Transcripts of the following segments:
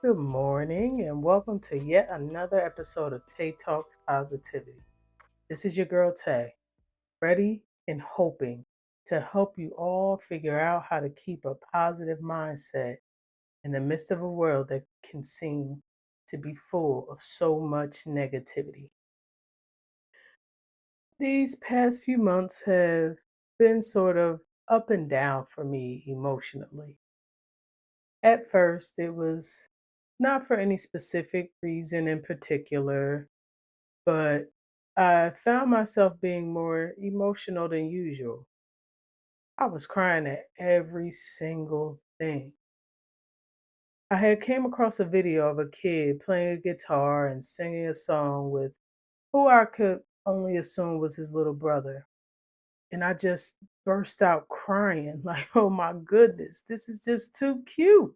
Good morning, and welcome to yet another episode of Tay Talks Positivity. This is your girl Tay, ready and hoping to help you all figure out how to keep a positive mindset in the midst of a world that can seem to be full of so much negativity. These past few months have been sort of up and down for me emotionally. At first, it was not for any specific reason in particular, but I found myself being more emotional than usual. I was crying at every single thing. I had came across a video of a kid playing a guitar and singing a song with who I could only assume was his little brother. And I just burst out crying, like, oh my goodness, this is just too cute.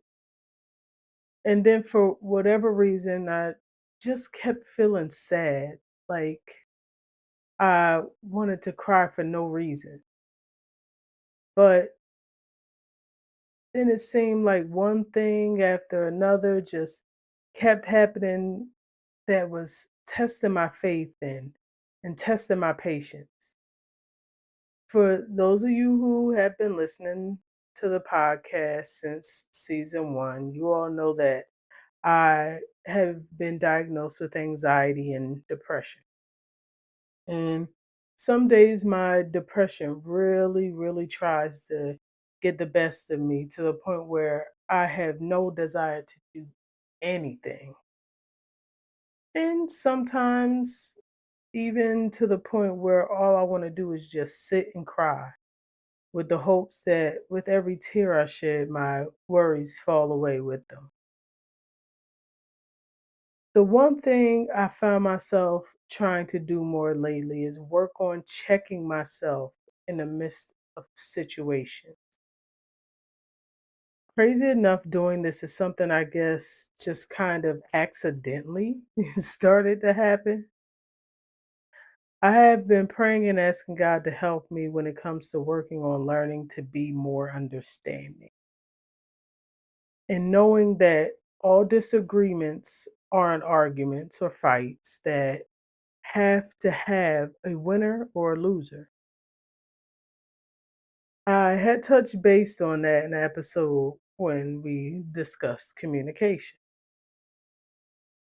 And then for whatever reason, I just kept feeling sad. Like I wanted to cry for no reason. But then it seemed like one thing after another just kept happening that was testing my faith and testing my patience. For those of you who have been listening to the podcast since season one, you all know that I have been diagnosed with anxiety and depression. And some days my depression really, really tries to get the best of me to the point where I have no desire to do anything. And sometimes even to the point where all I want to do is just sit and cry with the hopes that with every tear I shed, my worries fall away with them. The one thing I found myself trying to do more lately is work on checking myself in the midst of situations. Crazy enough, doing this is something I guess just kind of accidentally started to happen. I have been praying and asking God to help me when it comes to working on learning to be more understanding and knowing that all disagreements aren't arguments or fights, that have to have a winner or a loser. I had touched base on that in the episode when we discussed communication.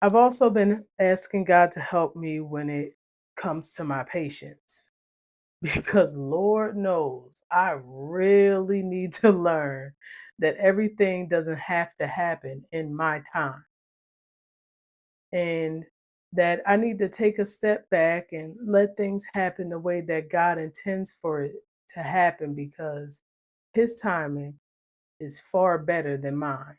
I've also been asking God to help me when it comes to my patience because Lord knows I really need to learn that everything doesn't have to happen in my time, and that I need to take a step back and let things happen the way that God intends for it to happen because His timing is far better than mine.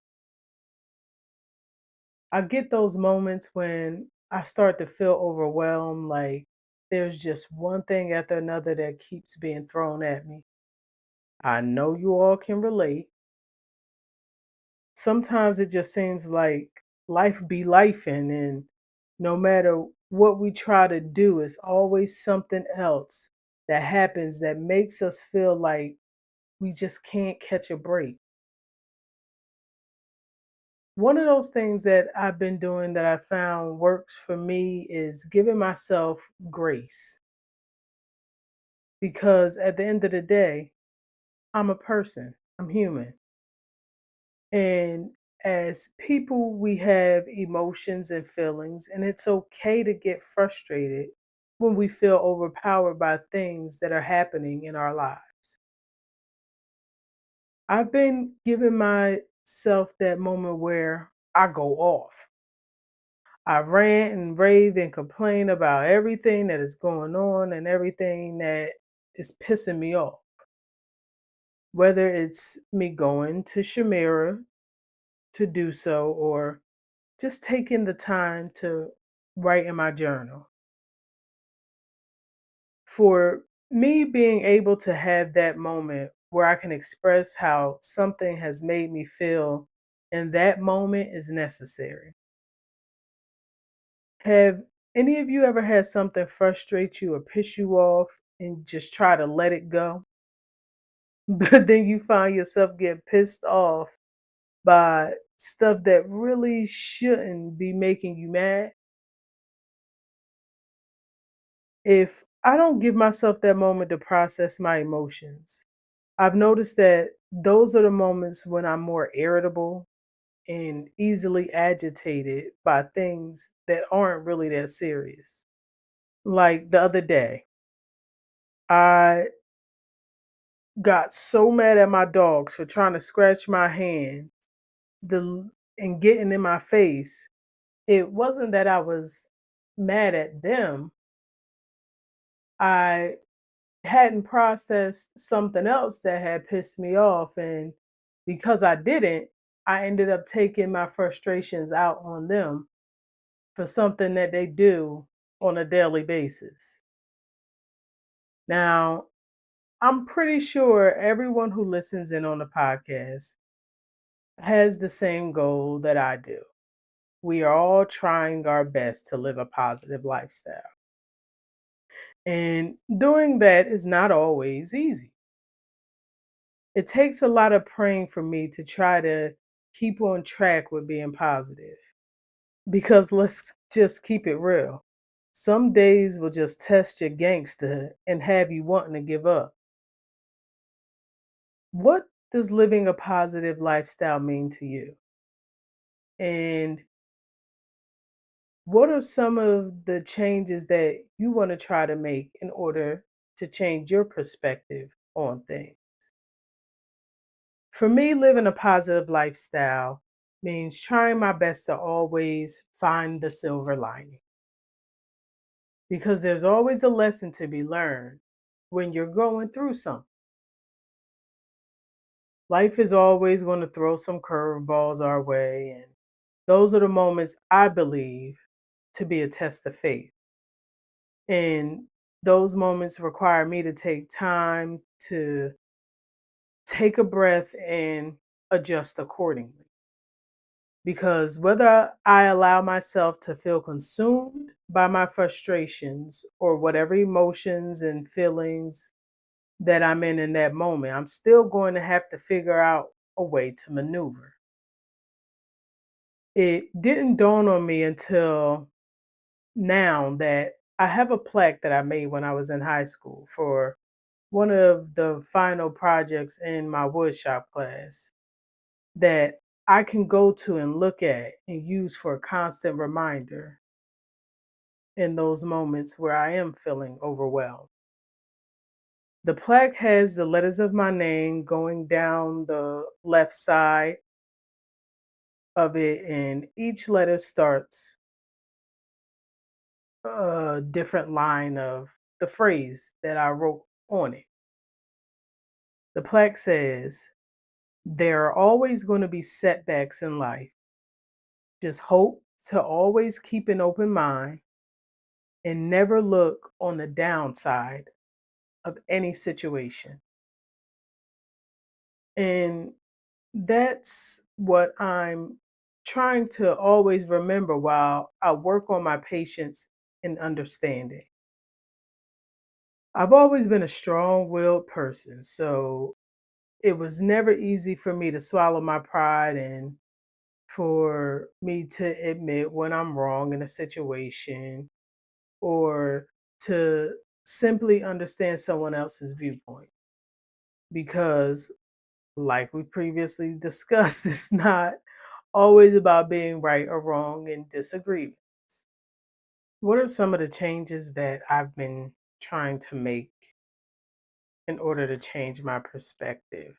I get those moments when I start to feel overwhelmed, like there's just one thing after another that keeps being thrown at me. I know you all can relate. Sometimes it just seems like life be life, and no matter what we try to do, it's always something else that happens that makes us feel like we just can't catch a break. One of those things that I've been doing that I found works for me is giving myself grace because at the end of the day, I'm a person, I'm human. And as people, we have emotions and feelings, and it's okay to get frustrated when we feel overpowered by things that are happening in our lives. I've been giving myself that moment where I go off. I rant and rave and complain about everything that is going on and everything that is pissing me off. Whether it's me going to Shamira to do so or just taking the time to write in my journal. For me being able to have that moment where I can express how something has made me feel in that moment is necessary. Have any of you ever had something frustrate you or piss you off and just try to let it go? But then you find yourself getting pissed off by stuff that really shouldn't be making you mad, if I don't give myself that moment to process my emotions, I've noticed that those are the moments when I'm more irritable and easily agitated by things that aren't really that serious. Like the other day, I got so mad at my dogs for trying to scratch my hand and getting in my face. It wasn't that I was mad at them. I hadn't processed something else that had pissed me off. And because I didn't, I ended up taking my frustrations out on them for something that they do on a daily basis. Now, I'm pretty sure everyone who listens in on the podcast has the same goal that I do. We are all trying our best to live a positive lifestyle. And doing that is not always easy. It takes a lot of praying for me to try to keep on track with being positive. Because let's just keep it real. Some days will just test your gangster and have you wanting to give up. What does living a positive lifestyle mean to you? And what are some of the changes that you want to try to make in order to change your perspective on things? For me, living a positive lifestyle means trying my best to always find the silver lining because there's always a lesson to be learned when you're going through something. Life is always going to throw some curveballs our way, and those are the moments I believe to be a test of faith. And those moments require me to take time to take a breath and adjust accordingly. Because whether I allow myself to feel consumed by my frustrations or whatever emotions and feelings that I'm in that moment, I'm still going to have to figure out a way to maneuver. It didn't dawn on me until now that I have a plaque that I made when I was in high school for one of the final projects in my woodshop class that I can go to and look at and use for a constant reminder in those moments where I am feeling overwhelmed. The plaque has the letters of my name going down the left side of it, and each letter starts a different line of the phrase that I wrote on it. The plaque says, there are always going to be setbacks in life. Just hope to always keep an open mind and never look on the downside of any situation. And that's what I'm trying to always remember while I work on my patience and understanding. I've always been a strong willed person, so it was never easy for me to swallow my pride and for me to admit when I'm wrong in a situation or to simply understand someone else's viewpoint. Because, like we previously discussed, it's not always about being right or wrong in disagreements. What are some of the changes that I've been trying to make in order to change my perspective?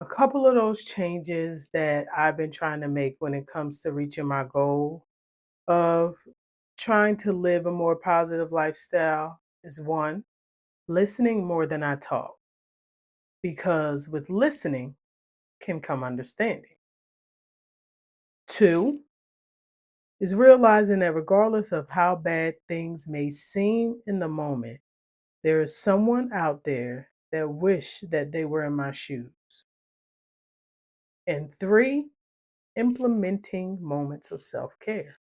A couple of those changes that I've been trying to make when it comes to reaching my goal of trying to live a more positive lifestyle is one, listening more than I talk, because with listening can come understanding. Two is realizing that regardless of how bad things may seem in the moment, there is someone out there that wish that they were in my shoes. And three, implementing moments of self-care.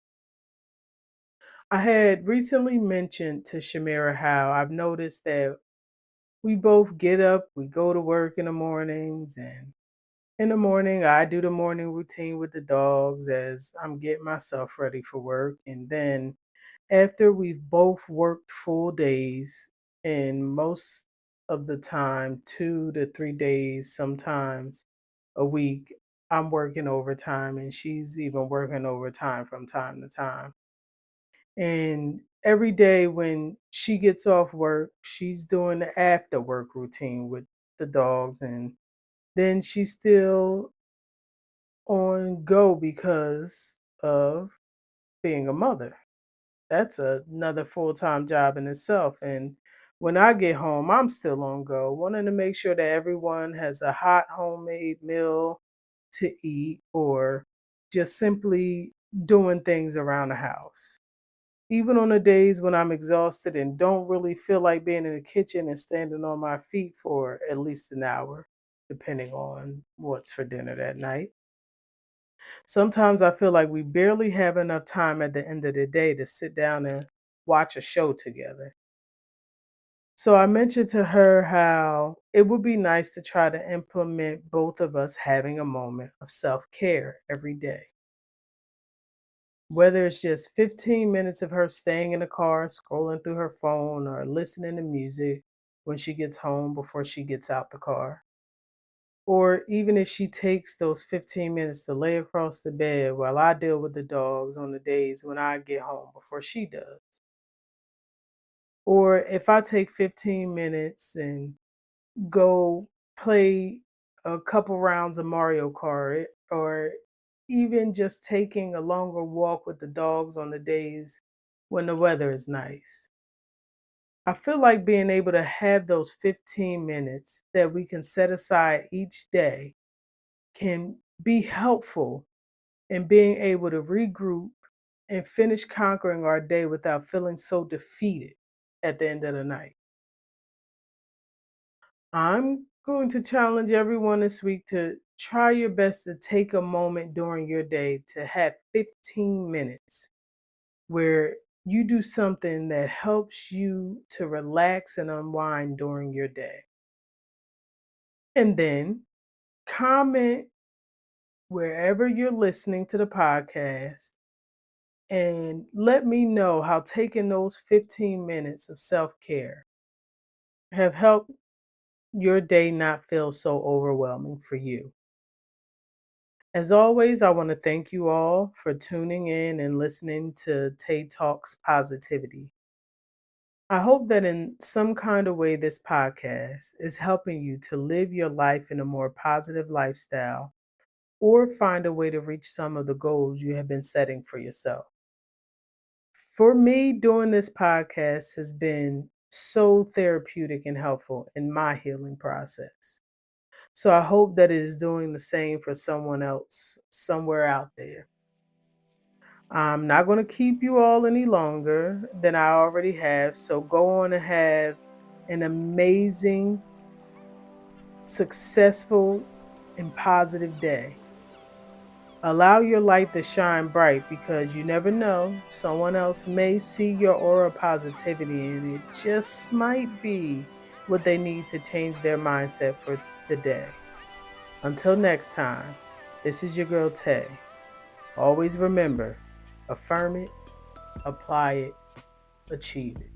I had recently mentioned to Shamira how I've noticed that we both get up, we go to work in the mornings, and In the morning, I do the morning routine with the dogs as I'm getting myself ready for work. And then after we've both worked full days, and most of the time, 2 to 3 days, sometimes a week, I'm working overtime and she's even working overtime from time to time. And every day when she gets off work, she's doing the after work routine with the dogs. And then she's still on go because of being a mother. That's another full-time job in itself. And when I get home, I'm still on go, wanting to make sure that everyone has a hot homemade meal to eat or just simply doing things around the house. Even on the days when I'm exhausted and don't really feel like being in the kitchen and standing on my feet for at least an hour, depending on what's for dinner that night. Sometimes I feel like we barely have enough time at the end of the day to sit down and watch a show together. So I mentioned to her how it would be nice to try to implement both of us having a moment of self care every day. Whether it's just 15 minutes of her staying in the car, scrolling through her phone, or listening to music when she gets home before she gets out the car. Or even if she takes those 15 minutes to lay across the bed while I deal with the dogs on the days when I get home before she does. Or if I take 15 minutes and go play a couple rounds of Mario Kart, or even just taking a longer walk with the dogs on the days when the weather is nice. I feel like being able to have those 15 minutes that we can set aside each day can be helpful in being able to regroup and finish conquering our day without feeling so defeated at the end of the night. I'm going to challenge everyone this week to try your best to take a moment during your day to have 15 minutes where you do something that helps you to relax and unwind during your day. And then comment wherever you're listening to the podcast and let me know how taking those 15 minutes of self care have helped your day not feel so overwhelming for you. As always, I want to thank you all for tuning in and listening to Tay Talks Positivity. I hope that in some kind of way, this podcast is helping you to live your life in a more positive lifestyle or find a way to reach some of the goals you have been setting for yourself. For me, doing this podcast has been so therapeutic and helpful in my healing process. So I hope that it is doing the same for someone else somewhere out there. I'm not going to keep you all any longer than I already have. So go on and have an amazing, successful, and positive day. Allow your light to shine bright because you never know. Someone else may see your aura of positivity and it just might be what they need to change their mindset for the day. Until next time, this is your girl Tay. Always remember, affirm it, apply it, achieve it.